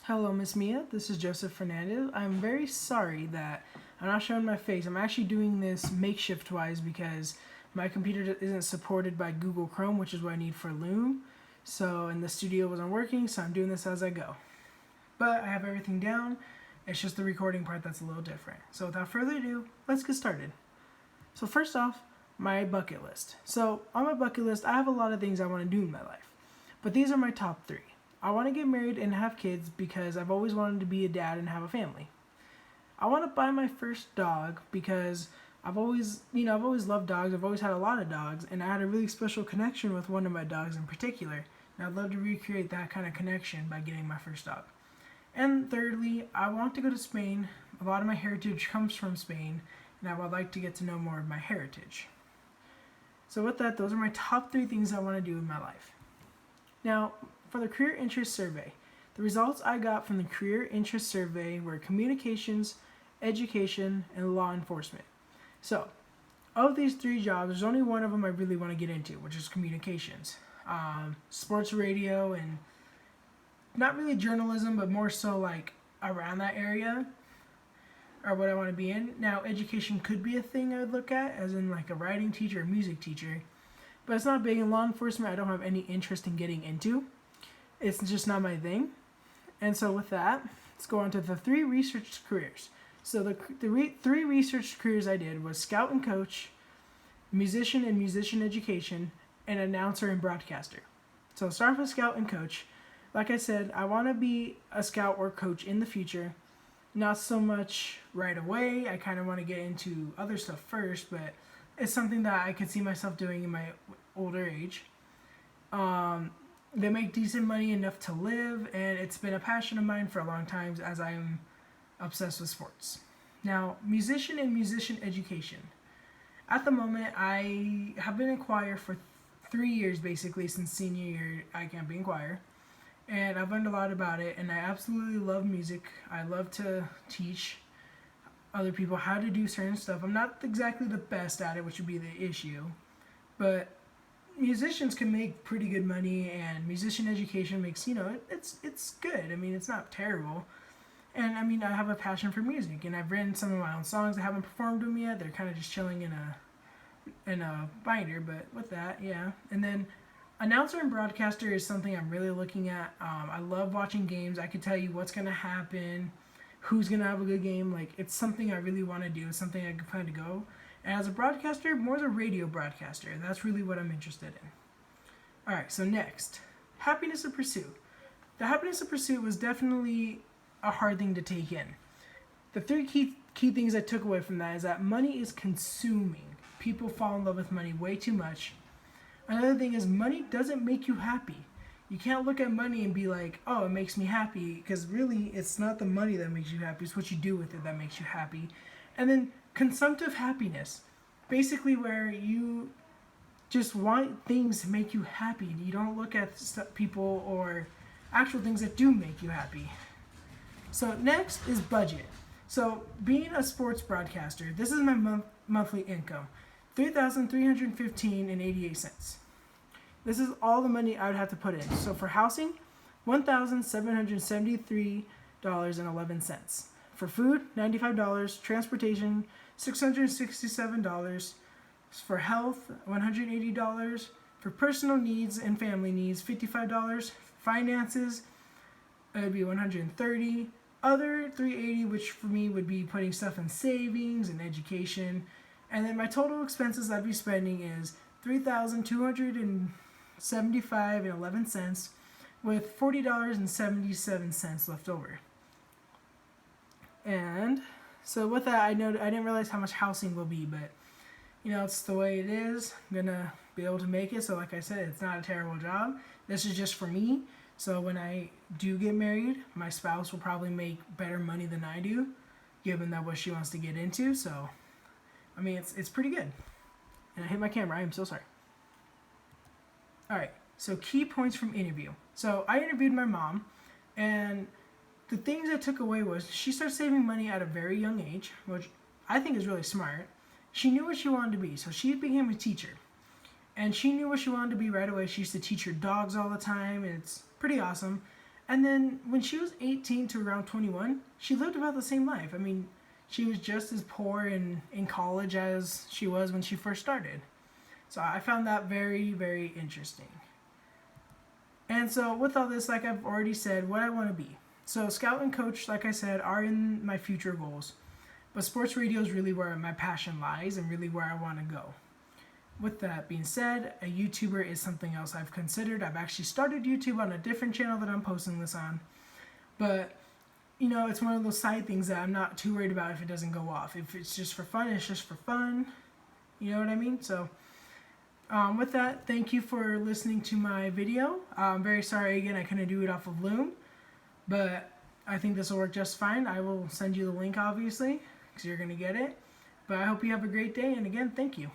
Hello, Miss Mia. This is Joseph Fernandez. I'm very sorry that I'm not showing my face. I'm actually doing this makeshift wise because my computer isn't supported by Google Chrome, which is what I need for Loom. And the studio wasn't working, so I'm doing this as I go. But I have everything down. It's just the recording part that's a little different. So without further ado, let's get started. So first off, my bucket list. So on my bucket list, I have a lot of things I want to do in my life. But these are my top 3. I want to get married and have kids because I've always wanted to be a dad and have a family. I want to buy my first dog because I've always loved dogs. I've always had a lot of dogs, and I had a really special connection with one of my dogs in particular. And I'd love to recreate that kind of connection by getting my first dog. And thirdly, I want to go to Spain. A lot of my heritage comes from Spain, and I would like to get to know more of my heritage. So with that, those are my top 3 things I want to do in my life. Now, for the Career Interest Survey, the results I got from the Career Interest Survey were communications, education, and law enforcement. So, of these 3 jobs, there's only one of them I really want to get into, which is communications. Sports radio and not really journalism, but more so like around that area are what I want to be in. Now, education could be a thing I would look at, as in like a writing teacher or music teacher, but it's not big. In law enforcement, I don't have any interest in getting into. It's just not my thing. And so with that, let's go on to the 3 research careers. So the 3 research careers I did was scout and coach, musician and musician education, and announcer and broadcaster. So I'll start with scout and coach. Like I said, I want to be a scout or coach in the future. Not so much right away. I kind of want to get into other stuff first, but it's something that I could see myself doing in my older age. They make decent money enough to live, and it's been a passion of mine for a long time as I'm obsessed with sports. Now, musician and musician education. At the moment, I have been in choir for 3 years basically since senior year. I can't be in choir, and I've learned a lot about it, and I absolutely love music. I love to teach other people how to do certain stuff. I'm not exactly the best at it, which would be the issue, but musicians can make pretty good money, and musician education makes, it's good. I mean, it's not terrible. And I mean, I have a passion for music, and I've written some of my own songs. I haven't performed them yet. They're kind of just chilling in a binder, but with that, yeah. And then announcer and broadcaster is something I'm really looking at. I love watching games. I could tell you what's going to happen, who's going to have a good game. Like, it's something I really want to do. It's something I plan to go. And as a broadcaster, more as a radio broadcaster. That's really what I'm interested in. Alright, so next. Happiness of Pursuit. The happiness of pursuit was definitely a hard thing to take in. The 3 key things I took away from that is that money is consuming. People fall in love with money way too much. Another thing is money doesn't make you happy. You can't look at money and be like, oh, it makes me happy, because really it's not the money that makes you happy, it's what you do with it that makes you happy. And then consumptive happiness, basically where you just want things to make you happy. You don't look at people or actual things that do make you happy. So next is budget. So being a sports broadcaster, this is my monthly income, $3,315.88. This is all the money I would have to put in. So for housing, $1,773.11. For food, $95. Transportation, $667. For health, $180. For personal needs and family needs, $55. Finances, it would be $130. Other $380, which for me would be putting stuff in savings and education. And then my total expenses I'd be spending is $3,275.11 with $40.77 left over. And so with that, I didn't realize how much housing will be, but it's the way it is. I'm gonna be able to make it. So like I said, it's not a terrible job. This is just for me. So when I do get married, my spouse will probably make better money than I do, given that what she wants to get into. So, I mean, it's pretty good. And I hit my camera. I am so sorry. All right. So key points from interview. So I interviewed my mom, and the things I took away was she started saving money at a very young age, which I think is really smart. She knew what she wanted to be, so she became a teacher. And she knew what she wanted to be right away. She used to teach her dogs all the time, and it's pretty awesome. And then when she was 18 to around 21, she lived about the same life. I mean, she was just as poor in college as she was when she first started. So I found that very, very interesting. And so with all this, like I've already said, what I want to be. So scout and coach, like I said, are in my future goals. But sports radio is really where my passion lies and really where I want to go. With that being said, a YouTuber is something else I've considered. I've actually started YouTube on a different channel that I'm posting this on. But, you know, it's one of those side things that I'm not too worried about if it doesn't go off. If it's just for fun, it's just for fun. You know what I mean? So, with that, thank you for listening to my video. I'm very sorry again I couldn't do it off of Loom. But I think this will work just fine. I will send you the link, obviously, because you're going to get it. But I hope you have a great day. And again, thank you.